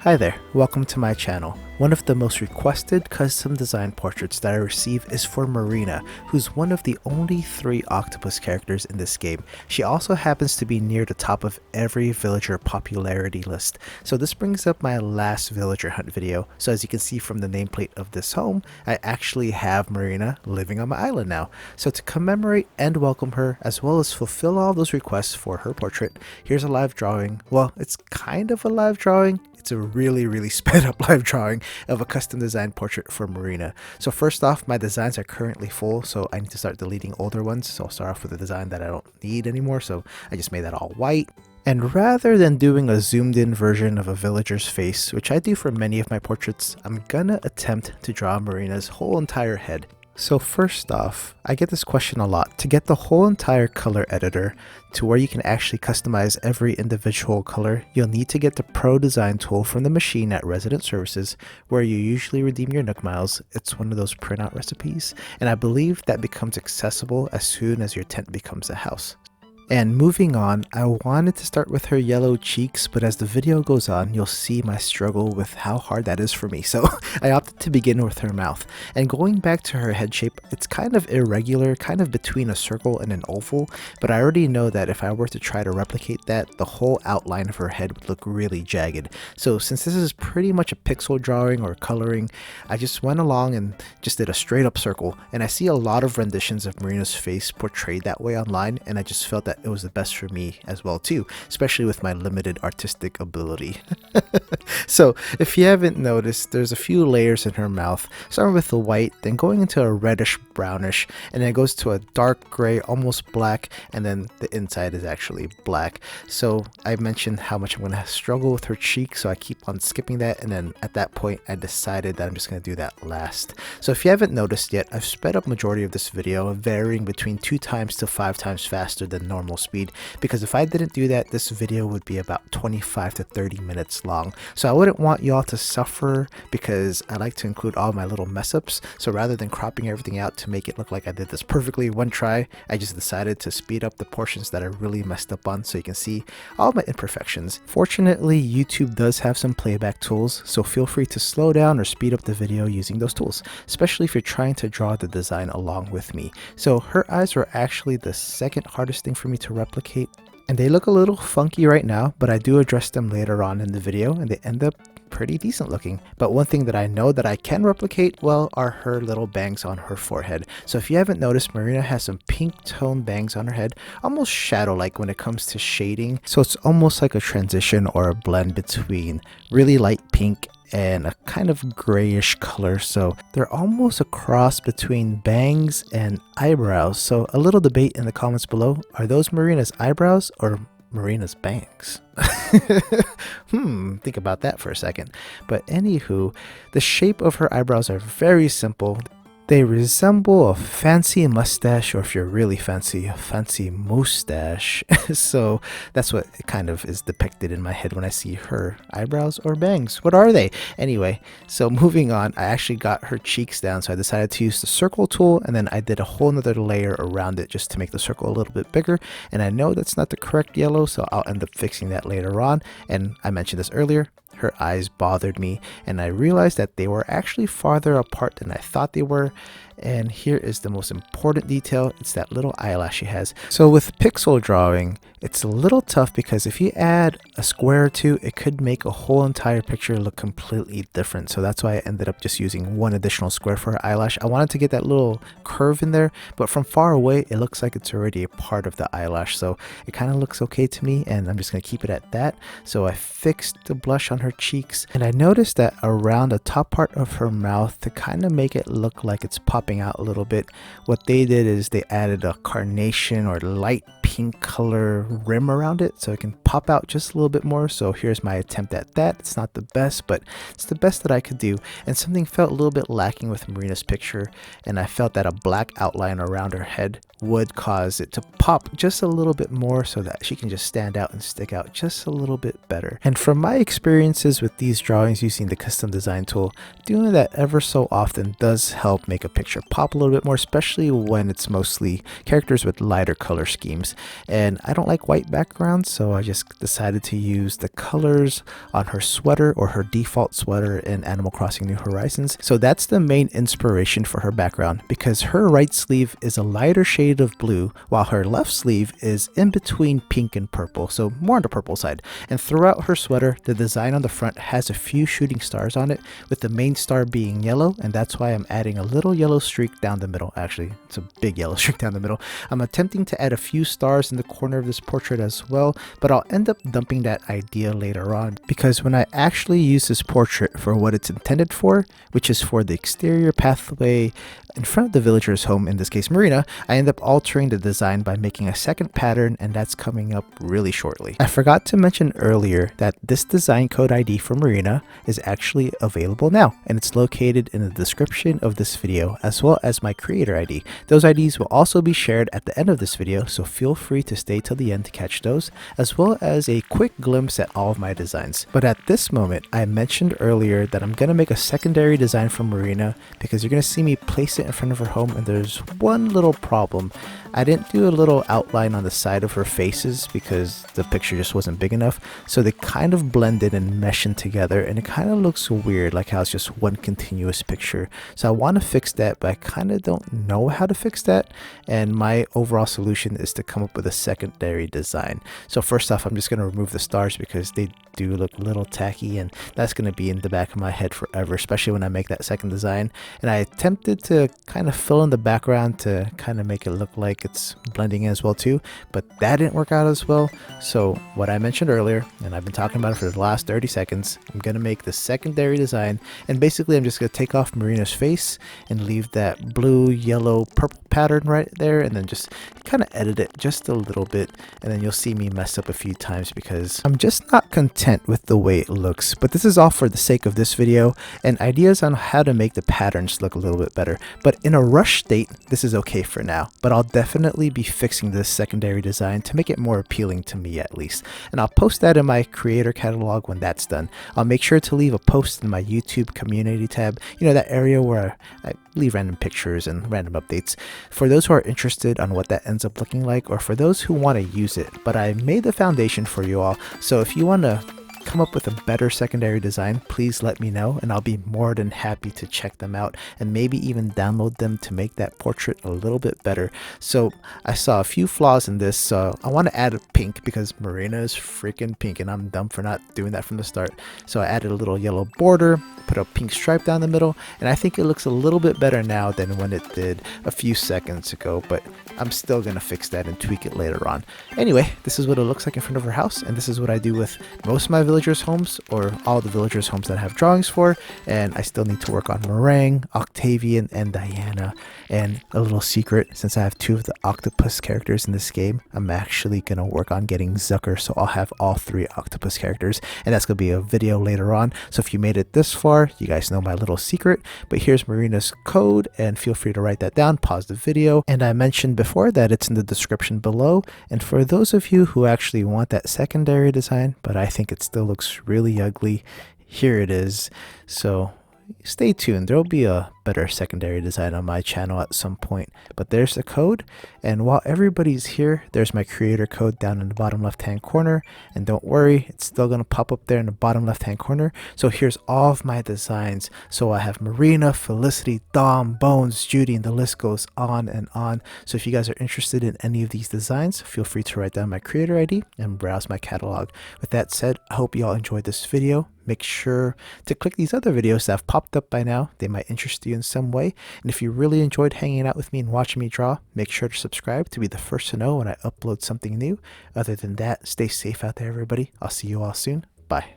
Hi there, welcome to my channel. One of the most requested custom design portraits that I receive is for Marina, who's one of the only 3 octopus characters in this game. She also happens to be near the top of every villager popularity list. So this brings up my last villager hunt video. So as you can see from the nameplate of this home, I actually have Marina living on my island now. So to commemorate and welcome her, as well as fulfill all those requests for her portrait, here's a live drawing. Well, it's kind of a live drawing. It's a really sped up live drawing of a custom designed portrait for Marina. So first off, my designs are currently full, so I need to start deleting older ones. So I'll start off with a design that I don't need anymore. So I just made that all white. And rather than doing a zoomed in version of a villager's face, which I do for many of my portraits, I'm gonna attempt to draw Marina's whole entire head. So first off, I get this question a lot. To get the whole entire color editor to where you can actually customize every individual color, you'll need to get the Pro Design tool from the machine at Resident Services, where you usually redeem your Nook Miles. It's one of those printout recipes, and I believe that becomes accessible as soon as your tent becomes a house. And moving on, I wanted to start with her yellow cheeks, but as the video goes on, you'll see my struggle with how hard that is for me. So I opted to begin with her mouth. And going back to her head shape, it's kind of irregular, kind of between a circle and an oval, but I already know that if I were to try to replicate that, the whole outline of her head would look really jagged. So since this is pretty much a pixel drawing or coloring, I just went along and just did a straight up circle. And I see a lot of renditions of Marina's face portrayed that way online, and I just felt that it was the best for me as well too, especially with my limited artistic ability. So if you haven't noticed, there's a few layers in her mouth, starting with the white, then going into a reddish brownish, and then it goes to a dark gray, almost black, and then the inside is actually black. So I mentioned how much I'm going to struggle with her cheek, so I keep on skipping that, and then at that point I decided that I'm just going to do that last. So if you haven't noticed yet, I've sped up majority of this video, varying between 2 times to 5 times faster than normal speed, because if I didn't do that, this video would be about 25 to 30 minutes long. So I wouldn't want y'all to suffer, because I like to include all my little mess ups. So rather than cropping everything out to make it look like I did this perfectly one try, I just decided to speed up the portions that I really messed up on so you can see all my imperfections. Fortunately, YouTube does have some playback tools, so feel free to slow down or speed up the video using those tools, especially if you're trying to draw the design along with me. So her eyes were actually the second hardest thing for me to replicate, and they look a little funky right now, but I do address them later on in the video, and they end up pretty decent looking. But one thing that I know that I can replicate well are her little bangs on her forehead. So if you haven't noticed, Marina has some pink tone bangs on her head, almost shadow like when it comes to shading. So it's almost like a transition or a blend between really light pink and a kind of grayish color. So they're almost a cross between bangs and eyebrows. So a little debate in the comments below. Are those Marina's eyebrows or Marina's bangs? Think about that for a second. But anywho, the shape of her eyebrows are very simple. They resemble a fancy mustache, or if you're really fancy, a fancy mustache. So that's what it kind of is depicted in my head when I see her eyebrows or bangs. What are they? Anyway, so moving on, I actually got her cheeks down, so I decided to use the circle tool, and then I did a whole nother layer around it just to make the circle a little bit bigger. And I know that's not the correct yellow, so I'll end up fixing that later on. And I mentioned this earlier, her eyes bothered me, and I realized that they were actually farther apart than I thought they were. And here is the most important detail. It's that little eyelash she has. So with pixel drawing, it's a little tough, because if you add a square or two, it could make a whole entire picture look completely different. So that's why I ended up just using 1 additional square for her eyelash. I wanted to get that little curve in there, but from far away, it looks like it's already a part of the eyelash. So it kind of looks okay to me, and I'm just going to keep it at that. So I fixed the blush on her cheeks, and I noticed that around the top part of her mouth, to kind of make it look like it's popping out a little bit, what they did is they added a carnation or light pink color rim around it so it can pop out just a little bit more. So here's my attempt at that. It's not the best, but it's the best that I could do. And something felt a little bit lacking with Marina's picture, and I felt that a black outline around her head would cause it to pop just a little bit more so that she can just stand out and stick out just a little bit better. And from my experiences with these drawings using the custom design tool, doing that ever so often does help make a picture pop a little bit more, especially when it's mostly characters with lighter color schemes. And I don't like white backgrounds, so I just decided to use the colors on her sweater, or her default sweater in Animal Crossing New Horizons. So that's the main inspiration for her background, because her right sleeve is a lighter shade of blue, while her left sleeve is in between pink and purple, so more on the purple side. And throughout her sweater, the design on the front has a few shooting stars on it, with the main star being yellow, and that's why I'm adding a little yellow streak down the middle. Actually, it's a big yellow streak down the middle. I'm attempting to add a few stars in the corner of this portrait as well, but I'll end up dumping that idea later on, because when I actually use this portrait for what it's intended for, which is for the exterior pathway in front of the villager's home, in this case Marina, I end up altering the design by making a second pattern, and that's coming up really shortly. I forgot to mention earlier that this design code ID for Marina is actually available now, and it's located in the description of this video, as well as my creator ID. Those IDs will also be shared at the end of this video, so feel free to stay till the end to catch those, as well as a quick glimpse at all of my designs. But at this moment, I mentioned earlier that I'm going to make a secondary design for Marina, because you're going to see me place it in front of her home, and there's one little problem. I didn't do a little outline on the side of her faces because the picture just wasn't big enough, so they kind of blended and meshed in together, and it kind of looks weird, like how it's just one continuous picture. So I want to fix that, but I kind of don't know how to fix that, and my overall solution is to come up with a secondary design. So first off, I'm just going to remove the stars because they do look a little tacky, and that's going to be in the back of my head forever, especially when I make that second design. And I attempted to kind of fill in the background to kind of make it look like it's blending in as well too, but that didn't work out as well. So what I mentioned earlier, and I've been talking about it for the last 30 seconds, I'm going to make the secondary design, and basically I'm just going to take off Marina's face and leave that blue, yellow, purple pattern right there, and then just kind of edit it just a little bit, and then you'll see me mess up a few times because I'm just not content with the way it looks. But this is all for the sake of this video and ideas on how to make the patterns look a little bit better. But in a rush state, this is okay for now, but I'll definitely be fixing this secondary design to make it more appealing to me at least, and I'll post that in my creator catalog when that's done. I'll make sure to leave a post in my YouTube community tab, you know, that area where I leave random pictures and random updates, for those who are interested on what that ends up looking like, or for those who want to use it. But I made the foundation for you all, so if you want to come up with a better secondary design, please let me know, and I'll be more than happy to check them out and maybe even download them to make that portrait a little bit better. So I saw a few flaws in this, so I want to add a pink because Marina is freaking pink, and I'm dumb for not doing that from the start. So I added a little yellow border, put a pink stripe down the middle, and I think it looks a little bit better now than when it did a few seconds ago, but I'm still gonna fix that and tweak it later on. Anyway, this is what it looks like in front of her house, and this is what I do with most of my villagers' homes, or all the villagers' homes that I have drawings for. And I still need to work on Meringue, Octavian, and Diana. And a little secret, since I have two of the octopus characters in this game, I'm actually gonna work on getting Zucker, so I'll have all three octopus characters, and that's gonna be a video later on. So if you made it this far, you guys know my little secret. But here's Marina's code, and feel free to write that down, pause the video. And I mentioned before that it's in the description below, and for those of you who actually want that secondary design but I think it still looks really ugly, here it is. So stay tuned, there'll be a better secondary design on my channel at some point. But there's the code, and while everybody's here, there's my creator code down in the bottom left hand corner, and don't worry, it's still going to pop up there in the bottom left hand corner. So here's all of my designs. So I have Marina, Felicity, Dom, Bones, Judy, and the list goes on and on. So if you guys are interested in any of these designs, feel free to write down my creator ID and browse my catalog. With that said, I hope you all enjoyed this video. Make sure to click these other videos that have popped up by now. They might interest you in some way. And if you really enjoyed hanging out with me and watching me draw, make sure to subscribe to be the first to know when I upload something new. Other than that, stay safe out there, everybody. I'll see you all soon. Bye.